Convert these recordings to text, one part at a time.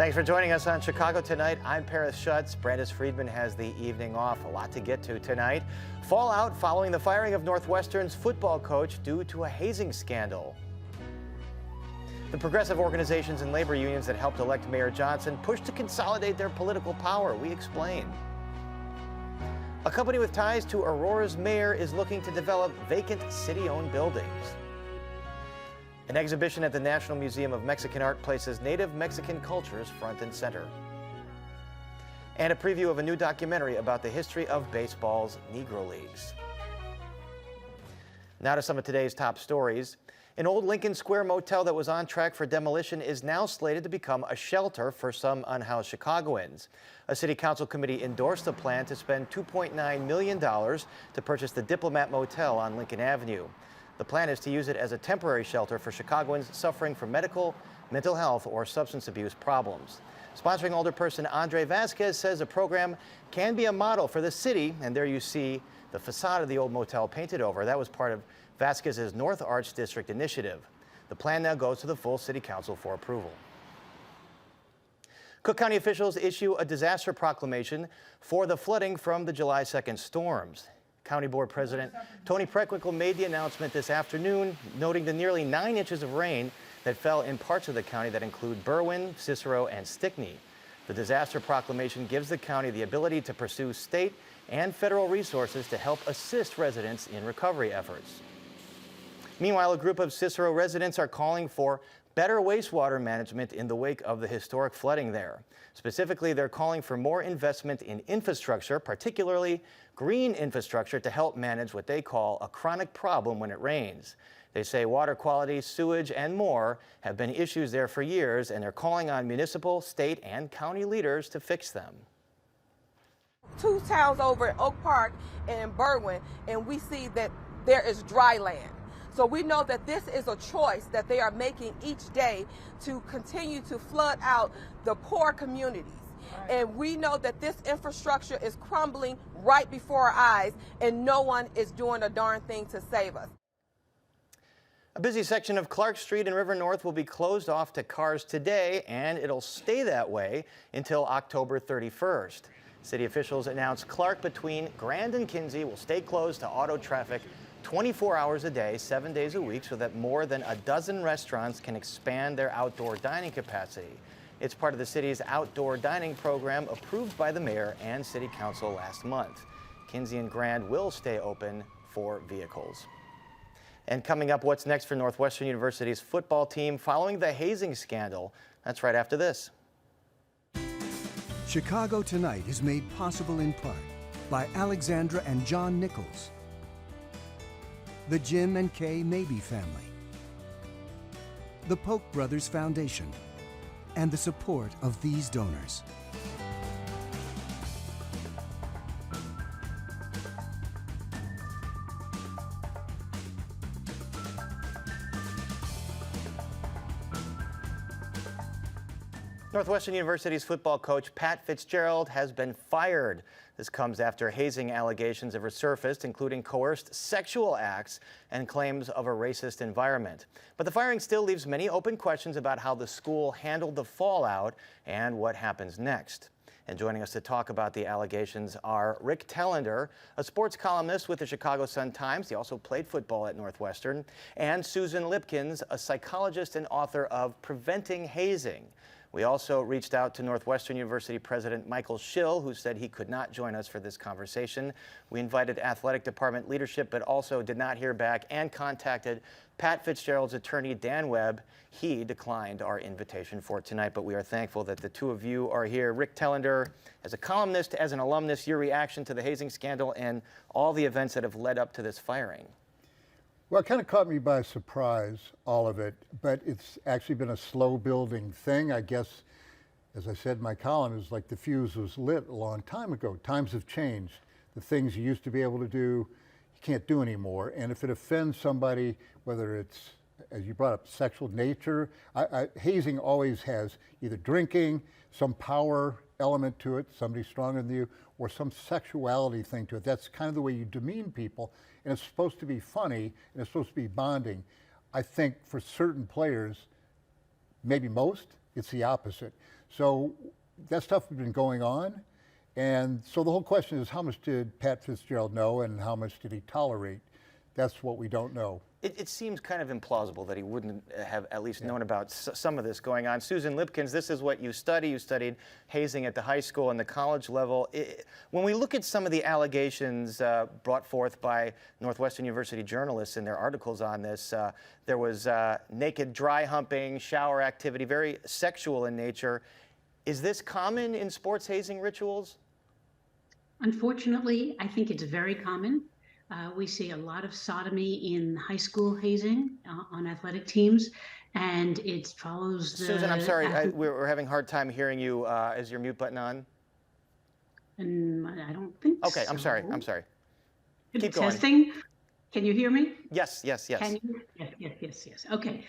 Thanks for joining us on Chicago Tonight. I'm Paris Schutz. Brandis Friedman has the evening off. A lot to get to tonight. Fallout following the firing of Northwestern's football coach due to a hazing scandal. The progressive organizations and labor unions that helped elect Mayor Johnson push to consolidate their political power. We explain. A company with ties to Aurora's mayor is looking to develop vacant city-owned buildings. An exhibition at the National Museum of Mexican Art places native Mexican cultures front and center. And a preview of a new documentary about the history of baseball's Negro Leagues. Now to some of today's top stories. An old Lincoln Square motel that was on track for demolition is now slated to become a shelter for some unhoused Chicagoans. A city council committee endorsed the plan to spend $2.9 million to purchase the Diplomat Motel on Lincoln Avenue. The plan is to use it as a temporary shelter for Chicagoans suffering from medical, mental health, or substance abuse problems. Sponsoring alderperson Andre Vasquez says the program can be a model for the city, and there you see the facade of the old motel painted over. That was part of Vasquez's North Arch District initiative. The plan now goes to the full city council for approval. Cook County officials issue a disaster proclamation for the flooding from the July 2nd storms. County Board President Tony Preckwinkle made the announcement this afternoon, noting the nearly 9 inches of rain that fell in parts of the county that include Berwyn, Cicero, and Stickney. The disaster proclamation gives the county the ability to pursue state and federal resources to help assist residents in recovery efforts. Meanwhile, a group of Cicero residents are calling for better wastewater management in the wake of the historic flooding there. Specifically, they're calling for more investment in infrastructure, particularly green infrastructure, to help manage what they call a chronic problem when it rains. They say water quality, sewage, and more have been issues there for years, and they're calling on municipal, state, and county leaders to fix them. 2 towns over at Oak Park and Berwyn, and we see that there is dry land. So we know that this is a choice that they are making each day to continue to flood out the poor communities. Right. And we know that this infrastructure is crumbling right before our eyes, and no one is doing a darn thing to save us. A busy section of Clark Street in River North will be closed off to cars today, and it'll stay that way until October 31st. City officials announced Clark between Grand and Kinsey will stay closed to auto traffic 24 hours a day, 7 days a week, so that more than a dozen restaurants can expand their outdoor dining capacity. It's part of the city's outdoor dining program approved by the mayor and city council last month. Kinsey and Grand will stay open for vehicles. And coming up, what's next for Northwestern University's football team following the hazing scandal? That's right after this. Chicago Tonight is made possible in part by Alexandra and John Nichols, the Jim and Kay Mabey family, the Polk Brothers Foundation, and the support of these donors. Northwestern University's football coach Pat Fitzgerald has been fired. This comes after hazing allegations have resurfaced, including coerced sexual acts and claims of a racist environment. But the firing still leaves many open questions about how the school handled the fallout and what happens next. And joining us to talk about the allegations are Rick Tellender, a sports columnist with the Chicago Sun-Times. He also played football at Northwestern. And Susan Lipkins, a psychologist and author of Preventing Hazing. We also reached out to Northwestern University President Michael Schill, who said he could not join us for this conversation. We invited athletic department leadership, but also did not hear back, and contacted Pat Fitzgerald's attorney, Dan Webb. He declined our invitation for tonight, but we are thankful that the two of you are here. Rick Tellender, as a columnist, as an alumnus, your reaction to the hazing scandal and all the events that have led up to this firing. Well, it kind of caught me by surprise, all of it, but it's actually been a slow building thing. I guess, as I said in my column, it's like the fuse was lit a long time ago. Times have changed. The things you used to be able to do, you can't do anymore. And if it offends somebody, whether it's, as you brought up, sexual nature, hazing always has either drinking, some power element to it, somebody stronger than you, or some sexuality thing to it. That's kind of the way you demean people. And it's supposed to be funny, and it's supposed to be bonding. I think for certain players, maybe most, it's the opposite. So that stuff has been going on. And so the whole question is, how much did Pat Fitzgerald know and how much did he tolerate? That's what we don't know. It seems kind of implausible that he wouldn't have at least known about some of this going on. Susan Lipkins, this is what you study. You studied hazing at the high school and the college level. When we look at some of the allegations brought forth by Northwestern University journalists in their articles on this, there was naked dry humping, shower activity, very sexual in nature. Is this common in sports hazing rituals? Unfortunately, I think it's very common. We see a lot of sodomy in high school hazing on athletic teams, and it follows the... Susan, I'm sorry, we're having a hard time hearing you. Is your mute button on? And I don't think Okay, I'm sorry. Keep going. Testing. Can you hear me? Yes. Can you? Yes. Okay.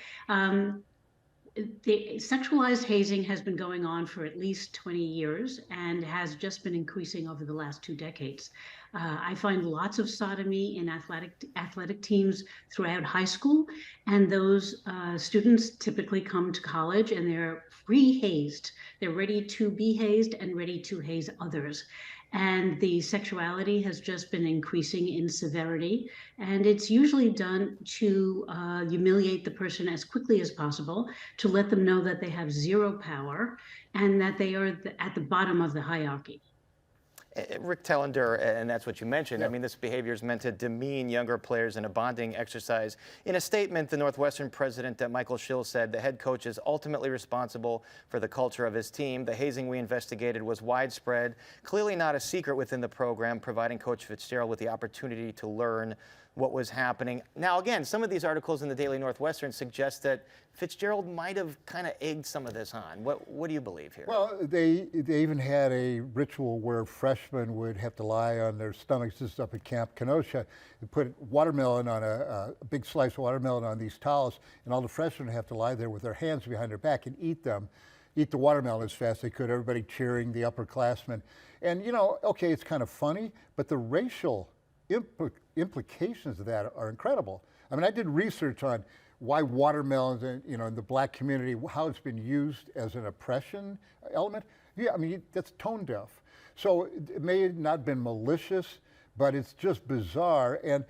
The sexualized hazing has been going on for at least 20 years and has just been increasing over the last 2 decades. I find lots of sodomy in athletic teams throughout high school, and those students typically come to college and they're re-hazed. They're ready to be hazed and ready to haze others. And the sexuality has just been increasing in severity. And it's usually done to humiliate the person as quickly as possible, to let them know that they have zero power and that they are at the bottom of the hierarchy. Rick Tellender, and that's what you mentioned. Yeah. I mean, this behavior is meant to demean younger players in a bonding exercise. In a statement, the Northwestern president, Michael Schill, said the head coach is ultimately responsible for the culture of his team. The hazing we investigated was widespread, clearly not a secret within the program, providing Coach Fitzgerald with the opportunity to learn what was happening. Now, again, some of these articles in the Daily Northwestern suggest that Fitzgerald might have kind of egged some of this on. What do you believe here? Well, they even had a ritual where freshmen would have to lie on their stomachs. This is up at Camp Kenosha. They put watermelon on a big slice of watermelon on these towels, and all the freshmen would have to lie there with their hands behind their back and eat the watermelon as fast as they could, everybody cheering, the upperclassmen. And, okay, it's kind of funny, but the racial implications of that are incredible. I mean, I did research on why watermelons, in the black community, how it's been used as an oppression element. Yeah, I mean, that's tone deaf. So it may not have been malicious, but it's just bizarre. And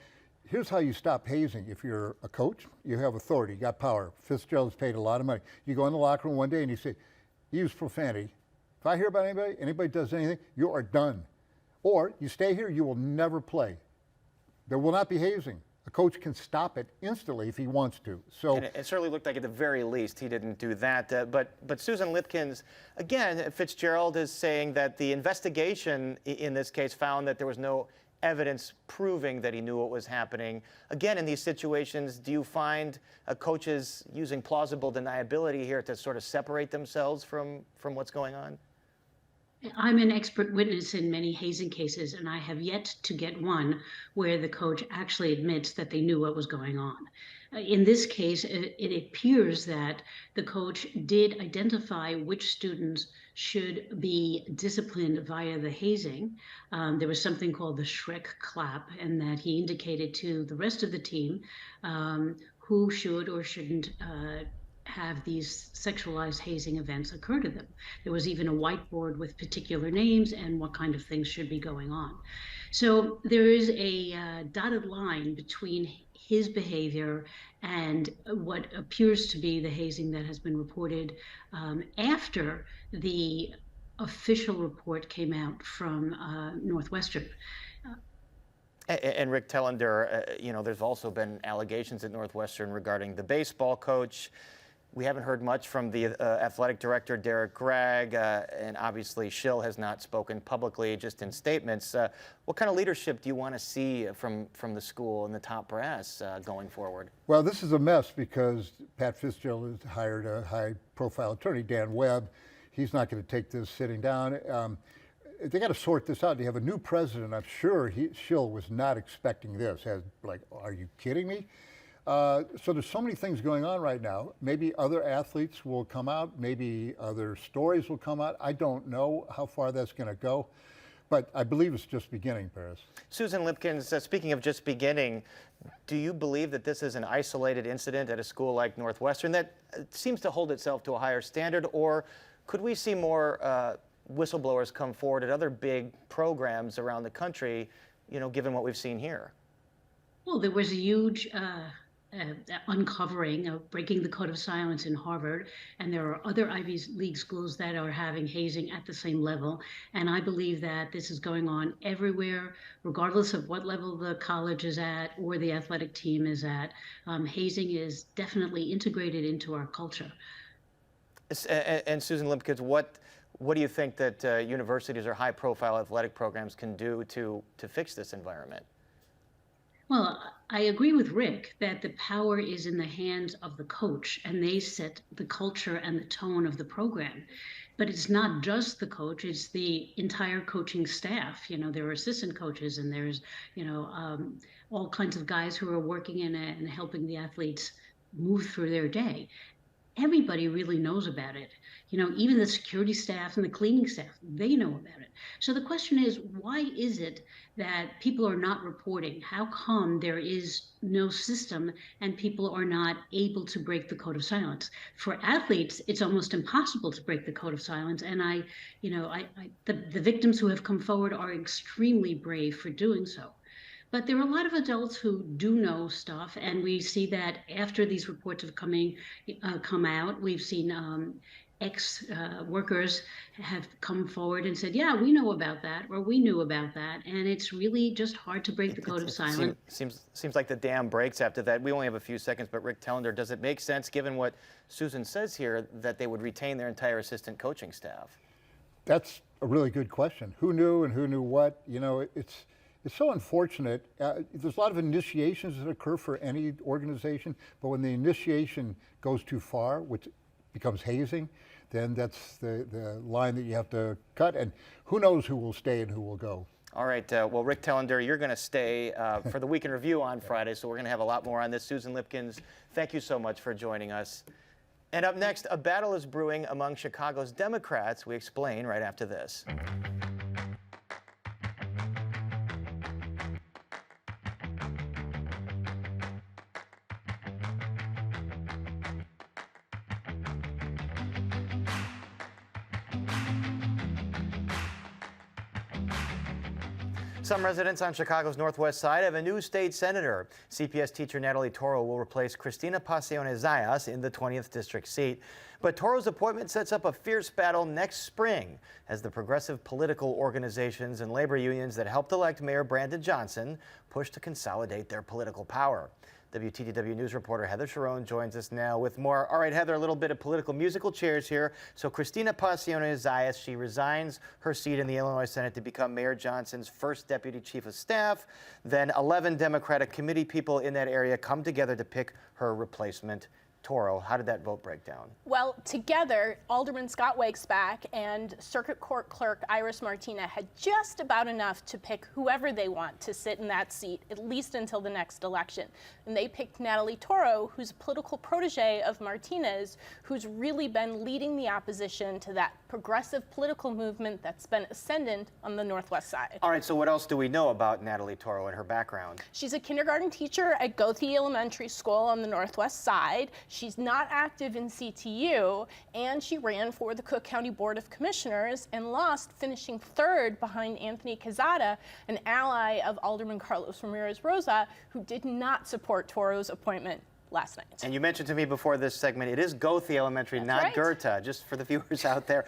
here's how you stop hazing. If you're a coach, you have authority, you got power. Fitzgerald's paid a lot of money. You go in the locker room one day and you say, use profanity. If I hear about anybody does anything, you are done. Or you stay here, you will never play. There will not be hazing. A coach can stop it instantly if he wants to. So and it certainly looked like at the very least he didn't do that. But Susan Lipkins, again, Fitzgerald is saying that the investigation in this case found that there was no evidence proving that he knew what was happening. Again, in these situations, do you find coaches using plausible deniability here to sort of separate themselves from what's going on? I'm an expert witness in many hazing cases, and I have yet to get one where the coach actually admits that they knew what was going on. In this case, it appears that the coach did identify which students should be disciplined via the hazing. There was something called the Shrek clap, and that he indicated to the rest of the team who should or shouldn't have these sexualized hazing events occur to them. There was even a whiteboard with particular names and what kind of things should be going on. So there is a dotted line between his behavior and what appears to be the hazing that has been reported after the official report came out from Northwestern. And Rick Tellender, there's also been allegations at Northwestern regarding the baseball coach. We haven't heard much from the athletic director, Derek Gregg, and obviously Schill has not spoken publicly, just in statements. What kind of leadership do you want to see from the school and the top brass going forward? Well, this is a mess because Pat Fitzgerald has hired a high-profile attorney, Dan Webb. He's not going to take this sitting down. They got to sort this out. They have a new president. I'm sure Schill was not expecting this. Are you kidding me? So there's so many things going on right now. Maybe other athletes will come out. Maybe other stories will come out. I don't know how far that's going to go. But I believe it's just beginning, Paris. Susan Lipkins, speaking of just beginning, do you believe that this is an isolated incident at a school like Northwestern that seems to hold itself to a higher standard, or Could we see more whistleblowers come forward at other big programs around the country, given what we've seen here? Well, there was a huge uncovering of breaking the code of silence in Harvard, and there are other Ivy League schools that are having hazing at the same level. And I believe that this is going on everywhere, regardless of what level the college is at or the athletic team is at. Hazing is definitely integrated into our culture. And Susan Limpkins, what do you think that universities or high-profile athletic programs can do to fix this environment? Well, I agree with Rick that the power is in the hands of the coach, and they set the culture and the tone of the program. But it's not just the coach, it's the entire coaching staff. There are assistant coaches, and there's, all kinds of guys who are working in it and helping the athletes move through their day. Everybody really knows about it. Even the security staff and the cleaning staff, they know about it. So the question is, why is it that people are not reporting? How come there is no system and people are not able to break the code of silence? For athletes, it's almost impossible to break the code of silence. And the victims who have come forward are extremely brave for doing so. But there are a lot of adults who do know stuff, and we see that after these reports have come out, we've seen ex-workers have come forward and said, yeah, we know about that, or we knew about that, and it's really just hard to break the code of silence. Seems like the dam breaks after that. We only have a few seconds, but Rick Tellender, does it make sense, given what Susan says here, that they would retain their entire assistant coaching staff? That's a really good question. Who knew and who knew what? It's so unfortunate. There's a lot of initiations that occur for any organization, but when the initiation goes too far, which becomes hazing, then that's the line that you have to cut, and who knows who will stay and who will go. All right, well, Rick Tellender, you're going to stay for the Week in Review on Friday, so we're going to have a lot more on this. Susan Limpkins, thank you so much for joining us. And up next, a battle is brewing among Chicago's Democrats. We explain right after this. Some residents on Chicago's Northwest Side have a new state senator. CPS teacher Natalie Toro will replace Cristina Pacione-Zayas in the 20th district seat. But Toro's appointment sets up a fierce battle next spring as the progressive political organizations and labor unions that helped elect Mayor Brandon Johnson push to consolidate their political power. WTTW News reporter Heather Sharon joins us now with more. All right, Heather, a little bit of political musical chairs here. So Cristina Pacione-Zayas, she resigns her seat in the Illinois Senate to become Mayor Johnson's first deputy chief of staff. Then 11 Democratic committee people in that area come together to pick her replacement. Toro, how did that vote break down? Well, together, Alderman Scott Wakesback and Circuit Court Clerk Iris Martina had just about enough to pick whoever they want to sit in that seat, at least until the next election. And they picked Natalie Toro, who's a political protege of Martina's, who's really been leading the opposition to that progressive political movement that's been ascendant on the Northwest Side. All right, so what else do we know about Natalie Toro and her background? She's a kindergarten teacher at Goethe Elementary School on the Northwest Side. She's not active in CTU, and she ran for the Cook County Board of Commissioners and lost, finishing third behind Anthony Quezada, an ally of Alderman Carlos Ramirez Rosa, who did not support Toro's appointment last night. And you mentioned to me before this segment, it is Goethe Elementary, That's not right. Goethe, just for the viewers out there.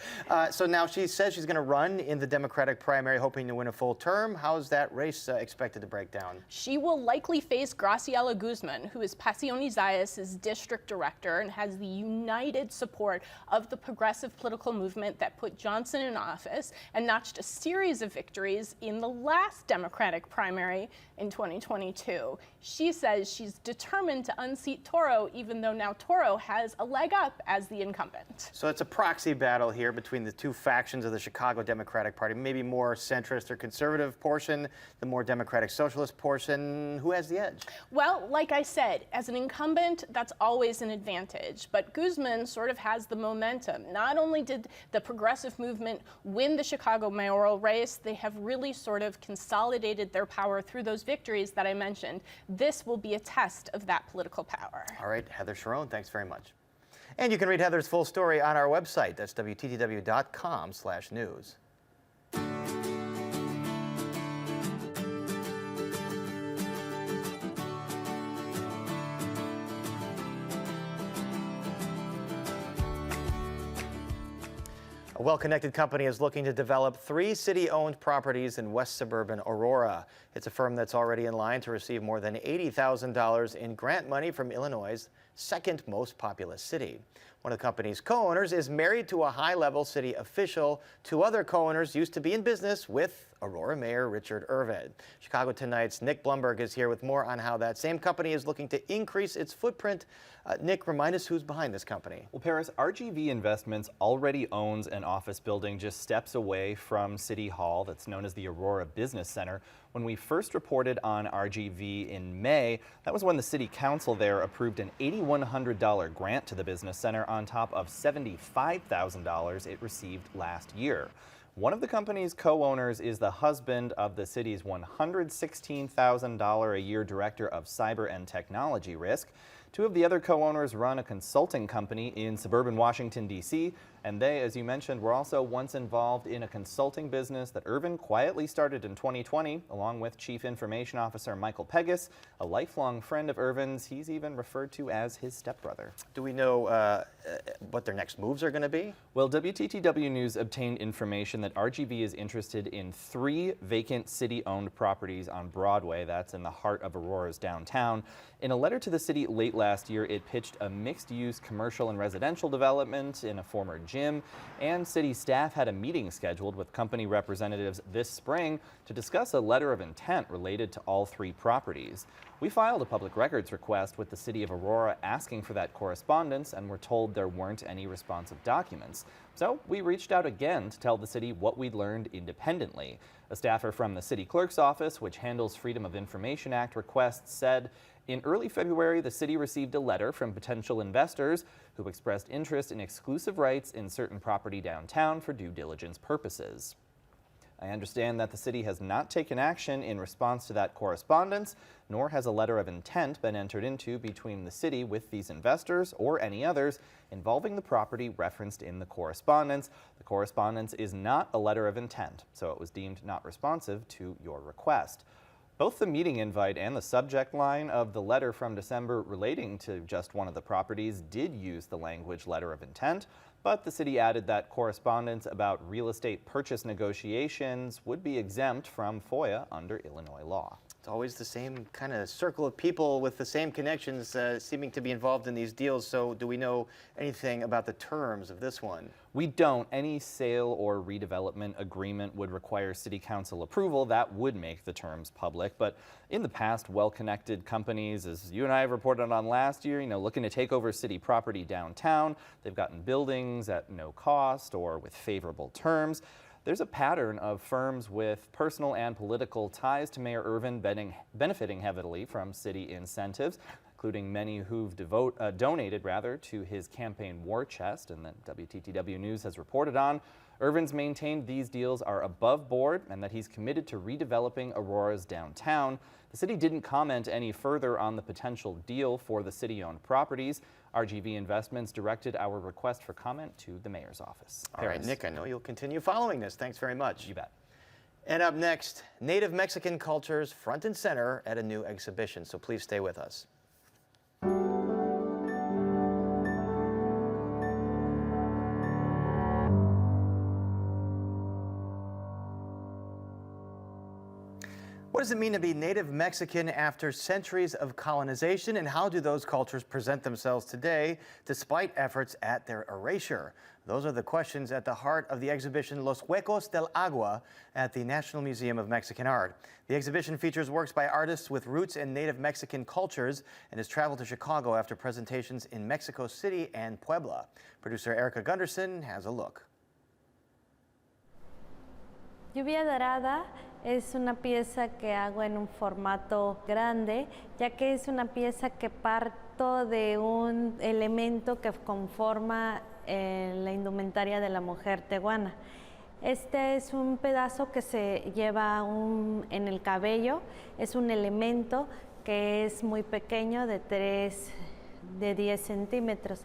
So now she says she's going to run in the Democratic primary, hoping to win a full term. How's that race expected to break down? She will likely face Graciela Guzman, who is Pacione-Zayas' district director and has the united support of the progressive political movement that put Johnson in office and notched a series of victories in the last Democratic primary in 2022. She says she's determined to unseat Toro, even though now Toro has a leg up as the incumbent. So it's a proxy battle here between the two factions of the Chicago Democratic Party, maybe more centrist or conservative portion, the more Democratic Socialist portion. Who has the edge? Well, like I said, as an incumbent, that's always an advantage. But Guzman sort of has the momentum. Not only did the progressive movement win the Chicago mayoral race, they have really sort of consolidated their power through those victories that I mentioned. This will be a test of that political power. All right, Heather Sharon, thanks very much. And you can read Heather's full story on our website. That's WTTW.com/news. A well-connected company is looking to develop 3 city-owned properties in West suburban Aurora. It's a firm that's already in line to receive more than $80,000 in grant money from Illinois' second most populous city. One of the company's co-owners is married to a high-level city official. 2 other co-owners used to be in business with Aurora Mayor Richard Irvin. Chicago Tonight's Nick Blumberg is here with more on how that same company is looking to increase its footprint. Nick, remind us who's behind this company. Well, Paris, RGV Investments already owns an office building just steps away from City Hall that's known as the Aurora Business Center. When we first reported on RGV in May, that was when the City Council there approved an $8,100 grant to the business center on top of $75,000 it received last year. One of the company's co-owners is the husband of the city's $116,000 a year director of cyber and technology risk. 2 of the other co-owners run a consulting company in suburban Washington, D.C., and they, as you mentioned, were also once involved in a consulting business that Irvin quietly started in 2020, along with Chief Information Officer Michael Pegas, a lifelong friend of Irvin's. He's even referred to as his stepbrother. Do we know what their next moves are going to be? Well, WTTW News obtained information that RGV is interested in 3 vacant city-owned properties on Broadway. That's in the heart of Aurora's downtown. In a letter to the city late last year, it pitched a mixed-use commercial and residential development in a former gym, and city staff had a meeting scheduled with company representatives this spring to discuss a letter of intent related to all 3 properties. We filed a public records request with the city of Aurora asking for that correspondence, and were told there weren't any responsive documents. So we reached out again to tell the city what we'd learned independently. A staffer from the city clerk's office, which handles Freedom of Information Act requests, said, in early February, the city received a letter from potential investors who expressed interest in exclusive rights in certain property downtown for due diligence purposes. I understand that the city has not taken action in response to that correspondence, nor has a letter of intent been entered into between the city with these investors or any others involving the property referenced in the correspondence. The correspondence is not a letter of intent, so it was deemed not responsive to your request. Both the meeting invite and the subject line of the letter from December relating to just one of the properties did use the language letter of intent, but the city added that correspondence about real estate purchase negotiations would be exempt from FOIA under Illinois law. It's always the same kind of circle of people with the same connections seeming to be involved in these deals. So do we know anything about the terms of this one? We don't. Any sale or redevelopment agreement would require city council approval. That would make the terms public. But in the past, well-connected companies, as you and I have reported on last year, looking to take over city property downtown, they've gotten buildings at no cost or with favorable terms. There's a pattern of firms with personal and political ties to Mayor Irvin benefiting heavily from city incentives, including many who've donated to his campaign war chest, and that WTTW News has reported on. Irvin's maintained these deals are above board and that he's committed to redeveloping Aurora's downtown. The city didn't comment any further on the potential deal for the city-owned properties. RGV Investments directed our request for comment to the mayor's office. All right, Nick, I know you'll continue following this. Thanks very much. You bet. And up next, Native Mexican cultures front and center at a new exhibition, so please stay with us. What does it mean to be Native Mexican after centuries of colonization, and how do those cultures present themselves today despite efforts at their erasure? Those are the questions at the heart of the exhibition Los Huecos del Agua at the National Museum of Mexican Art. The exhibition features works by artists with roots in Native Mexican cultures and has traveled to Chicago after presentations in Mexico City and Puebla. Producer Erica Gunderson has a look. Lluvia Dorada es una pieza que hago en un formato grande, ya que es una pieza que parto de un elemento que conforma la indumentaria de la mujer tehuana. Este es un pedazo que se lleva en el cabello, es un elemento que es muy pequeño, de 10 centímetros.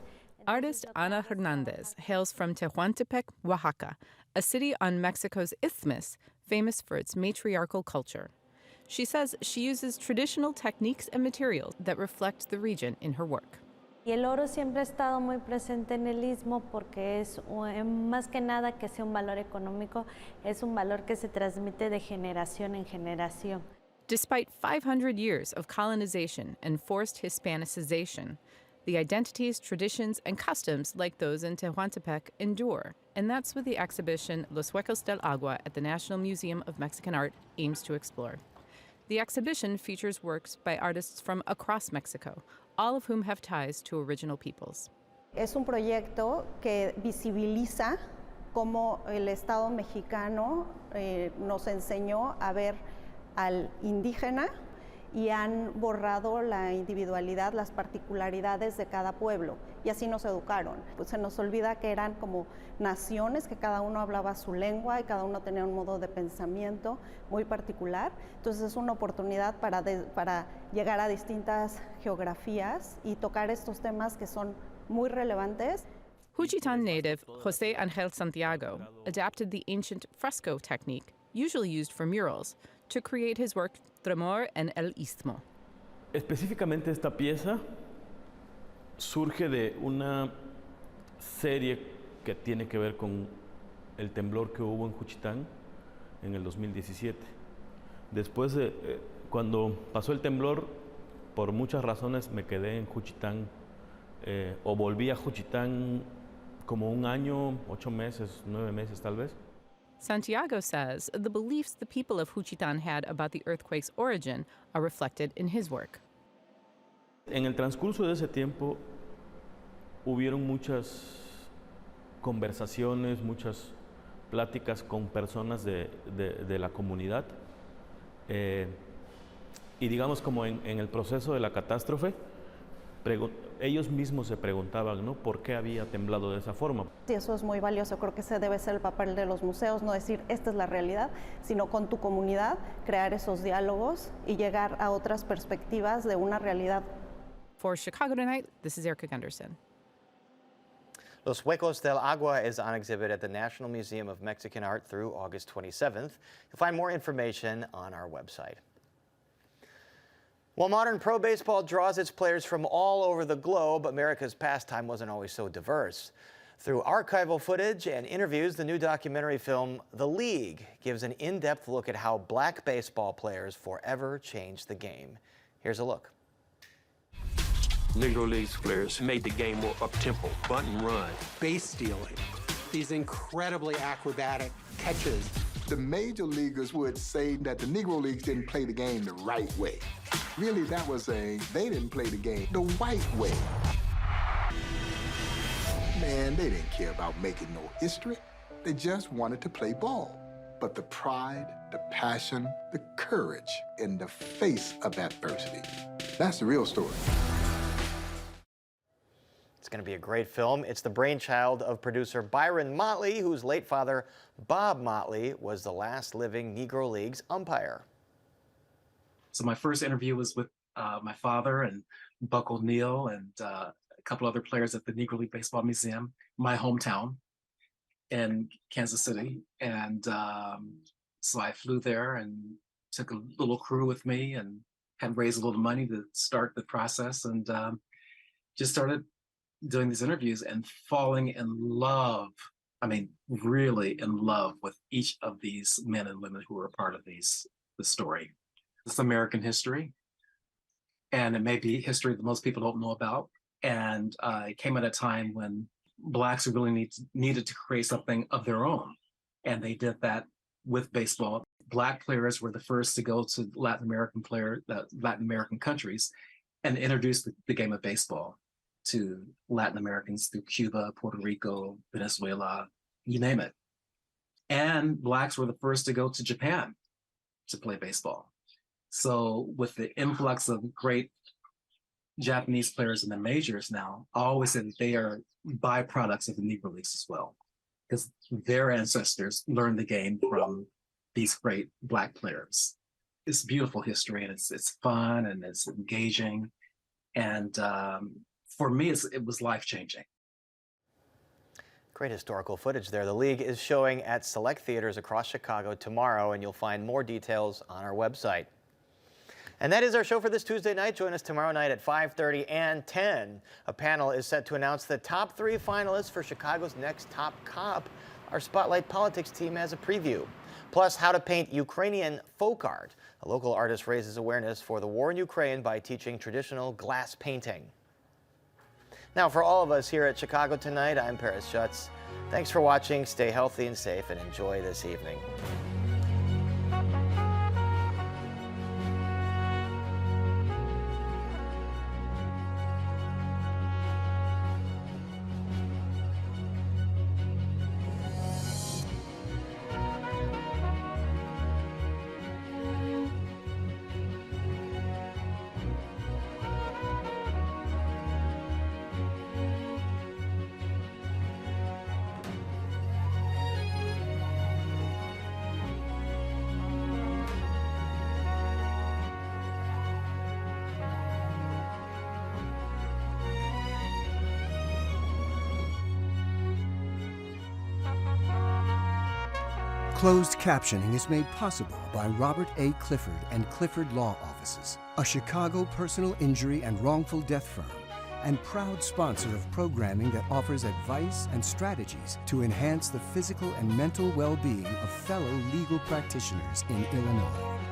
Artist Ana Hernandez hails from Tehuantepec, Oaxaca, a city on Mexico's isthmus famous for its matriarchal culture. She says she uses traditional techniques and materials that reflect the region in her work. Y el oro siempre ha estado muy presente en el istmo porque es más que nada que sea un valor económico, es un valor que se transmite de generación en generación. Despite 500 years of colonization and forced Hispanicization, the identities, traditions, and customs like those in Tehuantepec endure, and that's what the exhibition Los Huecos del Agua at the National Museum of Mexican Art aims to explore. The exhibition features works by artists from across Mexico, all of whom have ties to original peoples. Es un proyecto que visibiliza cómo el Estado mexicano nos enseñó a ver al indígena y han borrado la individualidad, las particularidades de cada pueblo, y así nos educaron. Pues se nos olvida que eran como naciones, que cada uno hablaba su lengua y cada uno tenía un modo de pensamiento muy particular. Entonces es una oportunidad para llegar a distintas geografías y tocar estos temas que son muy relevantes. Juchitán native José Ángel Santiago adapted the ancient fresco technique, usually used for murals, to create his work Tremor en el Istmo. Específicamente esta pieza surge de una serie que tiene que ver con el temblor que hubo en Juchitán en el 2017. Después de cuando pasó el temblor, por muchas razones me quedé en Juchitán o volví a Juchitán como un año, 8 meses, 9 meses tal vez. Santiago says the beliefs the people of Juchitán had about the earthquake's origin are reflected in his work. En el transcurso de ese tiempo hubieron muchas conversaciones, muchas pláticas con personas de la comunidad y digamos como en el proceso de la catástrofe, ellos mismos se preguntaban, ¿no?, por qué había temblado de esa forma. Y eso es muy valioso, creo que ese debe ser el papel de los museos, no decir esta es la realidad, sino con tu comunidad crear esos diálogos y llegar a otras perspectivas de una realidad. For Chicago Tonight, this is Erica Gunderson. Los Huecos del Agua is on exhibit at the National Museum of Mexican Art through August 27th. You'll find more information on our website. While modern pro baseball draws its players from all over the globe, America's pastime wasn't always so diverse. Through archival footage and interviews, the new documentary film, The League, gives an in-depth look at how black baseball players forever changed the game. Here's a look. Negro Leagues players made the game more up-tempo, bunt and run. Base stealing, these incredibly acrobatic catches. The major leaguers would say that the Negro Leagues didn't play the game the right way. Really, that was saying they didn't play the game the white way. Man, they didn't care about making no history. They just wanted to play ball. But the pride, the passion, the courage in the face of adversity, that's the real story. It's going to be a great film. It's the brainchild of producer Byron Motley, whose late father, Bob Motley, was the last living Negro Leagues umpire. So my first interview was with my father and Buck O'Neill and a couple other players at the Negro League Baseball Museum, my hometown in Kansas City. And so I flew there and took a little crew with me and had raised a little money to start the process and just started doing these interviews and falling in love, I mean, really in love with each of these men and women who were a part of the story. It's American history, and it may be history that most people don't know about. And it came at a time when Blacks really needed to create something of their own. And they did that with baseball. Black players were the first to go to Latin American countries and introduce the game of baseball to Latin Americans through Cuba, Puerto Rico, Venezuela, you name it. And Blacks were the first to go to Japan to play baseball. So with the influx of great Japanese players in the majors now, I always say that they are byproducts of the Negro Leagues as well, because their ancestors learned the game from these great Black players. It's beautiful history, and it's fun and it's engaging. And for me, it was life-changing. Great historical footage there. The league is showing at select theaters across Chicago tomorrow, and you'll find more details on our website. And that is our show for this Tuesday night. Join us tomorrow night at 5:30 and 10. A panel is set to announce the top 3 finalists for Chicago's next Top Cop. Our Spotlight Politics team has a preview. Plus, how to paint Ukrainian folk art. A local artist raises awareness for the war in Ukraine by teaching traditional glass painting. Now, for all of us here at Chicago Tonight, I'm Paris Schutz. Thanks for watching. Stay healthy and safe, and enjoy this evening. Closed captioning is made possible by Robert A. Clifford and Clifford Law Offices, a Chicago personal injury and wrongful death firm, and proud sponsor of programming that offers advice and strategies to enhance the physical and mental well-being of fellow legal practitioners in Illinois.